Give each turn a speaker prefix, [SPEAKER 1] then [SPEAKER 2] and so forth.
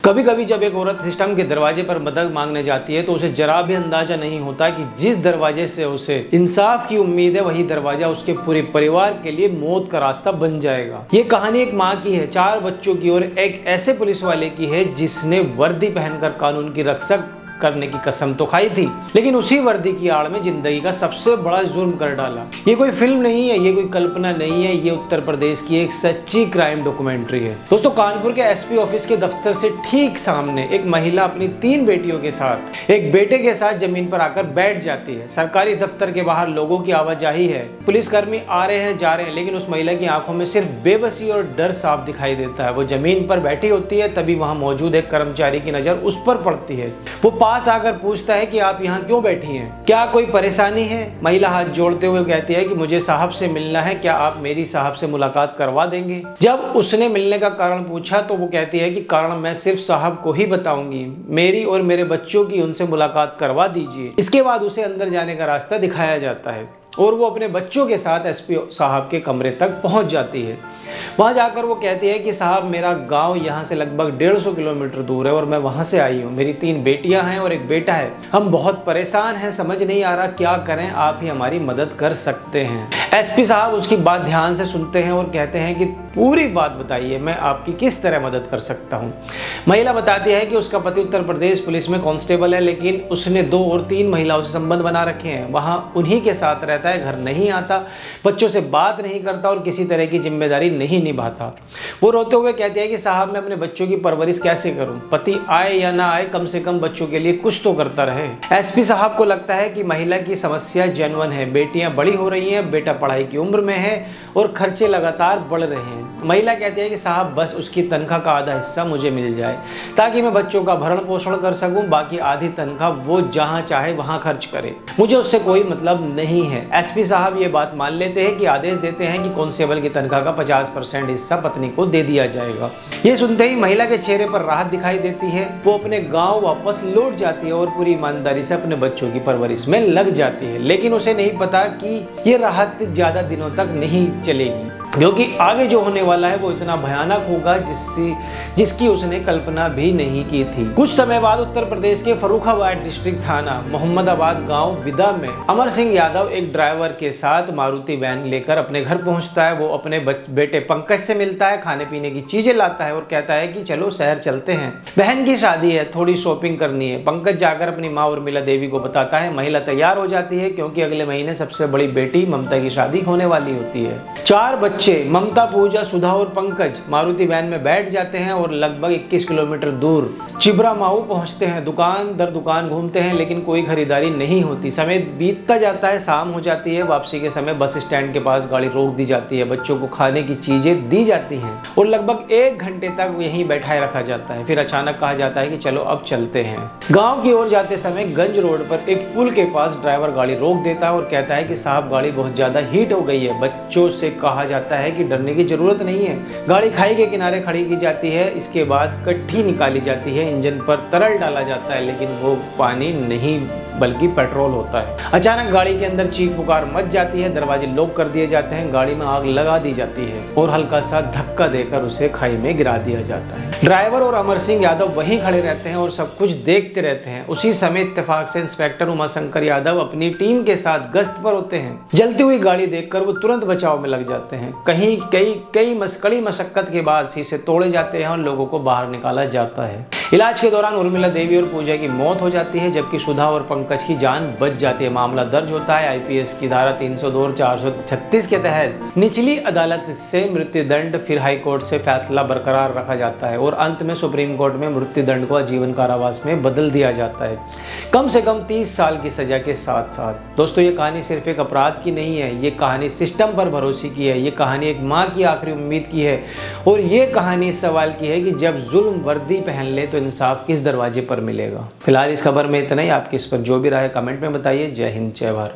[SPEAKER 1] कभी कभी जब एक औरत सिस्टम के दरवाजे पर मदद मांगने जाती है तो उसे जरा भी अंदाजा नहीं होता कि जिस दरवाजे से उसे इंसाफ की उम्मीद है वही दरवाजा उसके पूरे परिवार के लिए मौत का रास्ता बन जाएगा। ये कहानी एक माँ की है, 4 बच्चों की और एक ऐसे पुलिस वाले की है जिसने वर्दी पहनकर कानून की रक्षा करने की कसम तो खाई थी, लेकिन उसी वर्दी की आड़ में जिंदगी का सबसे बड़ा जुर्म कर डाला। ये कोई फिल्म नहीं है, ये कोई कल्पना नहीं है, ये उत्तर प्रदेश की एक सच्ची क्राइम डॉक्यूमेंट्री है। दोस्तों, कानपुर के एसपी ऑफिस के दफ्तर से ठीक सामने एक महिला अपनी 3 बेटियों के साथ एक बेटे के साथ जमीन पर आकर बैठ जाती है। सरकारी दफ्तर के बाहर लोगों की आवाजाही है, पुलिसकर्मी आ रहे हैं जा रहे हैं, लेकिन उस महिला की आंखों में सिर्फ बेबसी और डर साफ दिखाई देता है। वो जमीन पर बैठी होती है, तभी वहां मौजूद एक कर्मचारी की नजर उस पर पड़ती है। वो पास आकर पूछता है कि आप यहाँ क्यों बैठी हैं, क्या कोई परेशानी है? महिला हाथ जोड़ते हुए कहती है कि मुझे साहब से मिलना है, क्या आप मेरी साहब से मुलाकात करवा देंगे? जब उसने मिलने का कारण पूछा तो वो कहती है कि कारण मैं सिर्फ साहब को ही बताऊंगी, मेरी और मेरे बच्चों की उनसे मुलाकात करवा दीजिए। इसके बाद उसे अंदर जाने का रास्ता दिखाया जाता है और वो अपने बच्चों के साथ एसपी साहब के कमरे तक पहुंच जाती है। वहां जाकर वो कहती है कि साहब, मेरा गांव यहाँ से लगभग 150 किलोमीटर दूर है और मैं वहां से आई हूँ। मेरी 3 बेटियां हैं और एक बेटा है। हम बहुत परेशान हैं, समझ नहीं आ रहा क्या करें, आप ही हमारी मदद कर सकते हैं। एसपी साहब उसकी बात ध्यान से सुनते हैं और कहते हैं कि पूरी बात बताइए, मैं आपकी किस तरह मदद कर सकता हूँ। महिला बताती है कि उसका पति उत्तर प्रदेश पुलिस में कांस्टेबल है, लेकिन उसने 2 और 3 महिलाओं से संबंध बना रखे हैं। वहाँ उन्हीं के साथ रहता है, घर नहीं आता, बच्चों से बात नहीं करता और किसी तरह की जिम्मेदारी नहीं निभाता। वो रोते हुए कहती है कि साहब, मैं अपने बच्चों की परवरिश कैसे करूं? पति आए या ना आए, कम से कम बच्चों के लिए कुछ तो करता रहे। एसपी साहब को लगता है कि महिला की समस्या जेन्युइन है। बेटियां बड़ी हो रही हैं, बेटा पढ़ाई की उम्र में है और खर्चे लगातार बढ़ रहे हैं। महिला कहती है कि साहब, बस उसकी तनख्वाह का आधा हिस्सा मुझे मिल जाए ताकि मैं बच्चों का भरण पोषण कर सकूं, बाकी आधी तनख्वाह वो जहां चाहे वहां खर्च करे, मुझे उससे कोई मतलब नहीं है। एसपी साहब ये बात मान लेते हैं कि आदेश देते हैं कि कांस्टेबल की तनख्वाह का 50% हिस्सा पत्नी को दे दिया जाएगा। ये सुनते ही महिला के चेहरे पर राहत दिखाई देती है। वो अपने गांव वापस लौट जाती है और पूरी ईमानदारी से अपने बच्चों की परवरिश में लग जाती है। लेकिन उसे नहीं पता कि ये राहत ज्यादा दिनों तक नहीं चलेगी, क्योंकि आगे जो होने वाला है वो इतना भयानक होगा जिसकी उसने कल्पना भी नहीं की थी। कुछ समय बाद उत्तर प्रदेश के फर्रुखाबाद डिस्ट्रिक्ट थाना मोहम्मदाबाद गांव विदा में अमर सिंह यादव एक ड्राइवर के साथ मारुति वैन लेकर अपने घर पहुंचता है। वो अपने बेटे पंकज से मिलता है, खाने पीने की चीजें लाता है और कहता है कि चलो शहर चलते हैं, बहन की शादी है, थोड़ी शॉपिंग करनी है। पंकज जाकर अपनी माँ उर्मिला देवी को बताता है। महिला तैयार हो जाती है क्योंकि अगले महीने सबसे बड़ी बेटी ममता की शादी होने वाली होती है। 4 बच्चे ममता, पूजा, सुधा और पंकज मारुति वैन में बैठ जाते हैं और लगभग 21 किलोमीटर दूर चिबरामाऊ पहुंचते हैं। दुकान दर दुकान घूमते हैं, लेकिन कोई खरीदारी नहीं होती। समय बीतता जाता है, शाम हो जाती है। वापसी के समय बस स्टैंड के पास गाड़ी रोक दी जाती है, बच्चों को खाने की चीजें दी जाती हैं और लगभग 1 घंटे तक यहीं बैठाए रखा जाता है। फिर अचानक कहा जाता है कि चलो अब चलते हैं। गाँव की ओर जाते समय गंज रोड पर एक पुल के पास ड्राइवर गाड़ी रोक देता है और कहता है कि साहब, गाड़ी बहुत ज्यादा हीट हो गई है। बच्चों से कहा जाता है कि डरने की जरूरत नहीं है। गाड़ी खाई के किनारे खड़ी की जाती है, इसके बाद कट्ठी निकाली जाती है, इंजन पर तरल डाला जाता है, लेकिन वो पानी नहीं बल्कि पेट्रोल होता है। अचानक गाड़ी के अंदर चीख पुकार मच जाती है, दरवाजे लॉक कर दिए जाते हैं, गाड़ी में आग लगा दी जाती है और हल्का सा धक्का देकर उसे खाई में गिरा दिया जाता है। ड्राइवर और अमर सिंह यादव वहीं खड़े रहते हैं और सब कुछ देखते रहते हैं। उसी समय इत्तेफाक से इंस्पेक्टर उमाशंकर यादव अपनी टीम के साथ गश्त पर होते हैं। जलती हुई गाड़ी देखकर वो तुरंत बचाव में लग जाते हैं। कई मशक्कत के बाद शीशे तोड़े जाते हैं और लोगों को बाहर निकाला जाता है। इलाज के दौरान उर्मिला देवी और पूजा की मौत हो जाती है, जबकि सुधा और पंकज की जान बच जाती है। मामला दर्ज होता है आईपीएस की धारा 302 और 436 के तहत। निचली अदालत से मृत्युदंड, फिर हाई कोर्ट से फैसला बरकरार रखा जाता है और अंत में सुप्रीम कोर्ट में मृत्युदंड को आजीवन कारावास में बदल दिया जाता है, कम से कम 30 साल की सजा के साथ साथ। दोस्तों, ये कहानी सिर्फ एक अपराध की नहीं है, ये कहानी सिस्टम पर भरोसे की है, ये कहानी एक माँ की आखिरी उम्मीद की है और ये कहानी इस सवाल की है कि जब जुल्म वर्दी पहन ले तो इंसाफ किस दरवाजे पर मिलेगा। फिलहाल इस खबर में इतना ही। आपकी इस पर जो भी राय कमेंट में बताइए। जय हिंद, जय भारत।